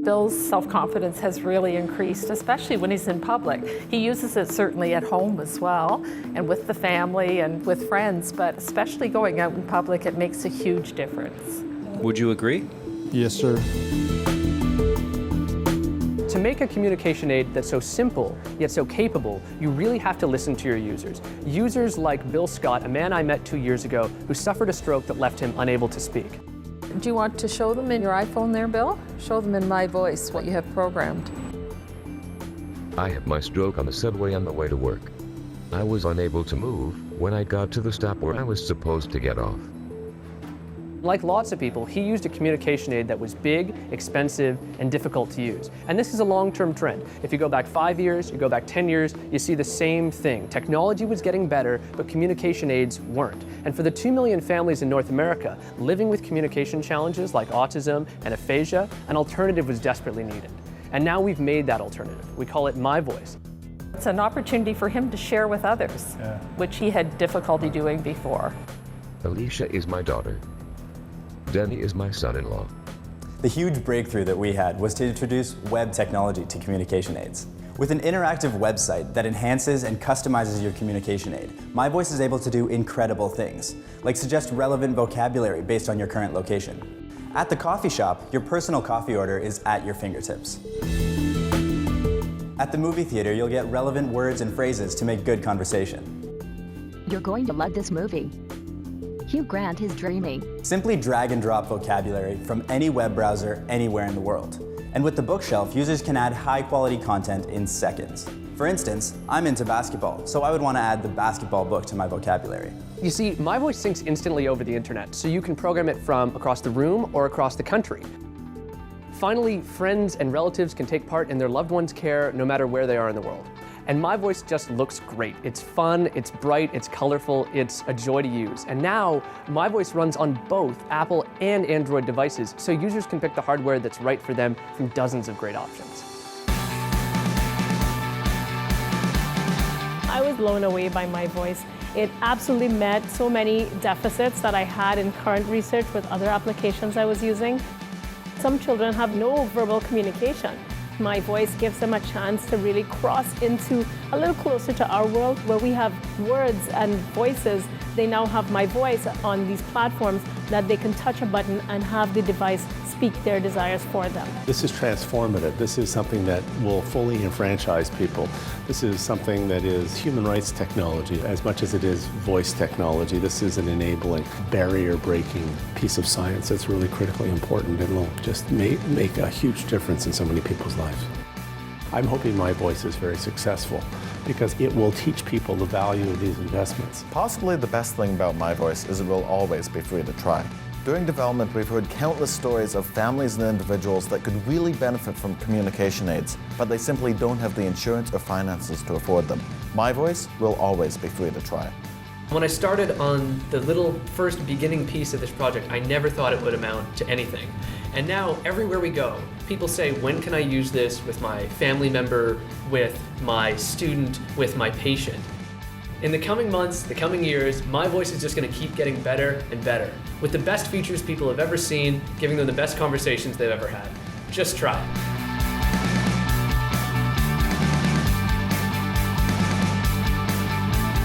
Bill's self-confidence has really increased, especially when he's in public. He uses it certainly at home as well, and with the family and with friends, but especially going out in public, it makes a huge difference. Would you agree? Yes, sir. To make a communication aid that's so simple, yet so capable, you really have to listen to your users. Users like Bill Scott, a man I met 2 years ago who suffered a stroke that left him unable to speak. Do you want to show them in your iPhone there, Bill? Show them in MyVoice what you have programmed. I had my stroke on the subway on the way to work. I was unable to move when I got to the stop where I was supposed to get off. Like lots of people, he used a communication aid that was big, expensive, and difficult to use. And this is a long-term trend. If you go back 5 years, you go back 10 years, you see the same thing. Technology was getting better, but communication aids weren't. And for the 2 million families in North America living with communication challenges like autism and aphasia, an alternative was desperately needed. And now we've made that alternative. We call it MyVoice. It's an opportunity for him to share with others, which he had difficulty doing before. Alicia is my daughter. Denny is my son-in-law. The huge breakthrough that we had was to introduce web technology to communication aids. With an interactive website that enhances and customizes your communication aid, MyVoice is able to do incredible things, like suggest relevant vocabulary based on your current location. At the coffee shop, your personal coffee order is at your fingertips. At the movie theater, you'll get relevant words and phrases to make good conversation. You're going to love this movie. Hugh Grant is dreamy. Simply drag and drop vocabulary from any web browser anywhere in the world. And with the bookshelf, users can add high-quality content in seconds. For instance, I'm into basketball, so I would want to add the basketball book to my vocabulary. You see, MyVoice syncs instantly over the internet, so you can program it from across the room or across the country. Finally, friends and relatives can take part in their loved one's care no matter where they are in the world. And MyVoice just looks great. It's fun, it's bright, it's colorful, it's a joy to use. And now, MyVoice runs on both Apple and Android devices, so users can pick the hardware that's right for them from dozens of great options. I was blown away by MyVoice. It absolutely met so many deficits that I had in current research with other applications I was using. Some children have no verbal communication. MyVoice gives them a chance to really cross into a little closer to our world where we have words and voices. They now have MyVoice on these platforms that they can touch a button and have the device speak their desires for them. This is transformative. This is something that will fully enfranchise people. This is something that is human rights technology as much as it is voice technology. This is an enabling, barrier-breaking piece of science that's really critically important and will just make a huge difference in so many people's lives. I'm hoping MyVoice is very successful because it will teach people the value of these investments. Possibly the best thing about MyVoice is it will always be free to try. During development, we've heard countless stories of families and individuals that could really benefit from communication aids, but they simply don't have the insurance or finances to afford them. MyVoice will always be free to try. When I started on the little first beginning piece of this project, I never thought it would amount to anything. And now, everywhere we go, people say, when can I use this with my family member, with my student, with my patient? In the coming months, the coming years, MyVoice is just going to keep getting better and better, with the best features people have ever seen, giving them the best conversations they've ever had. Just try it.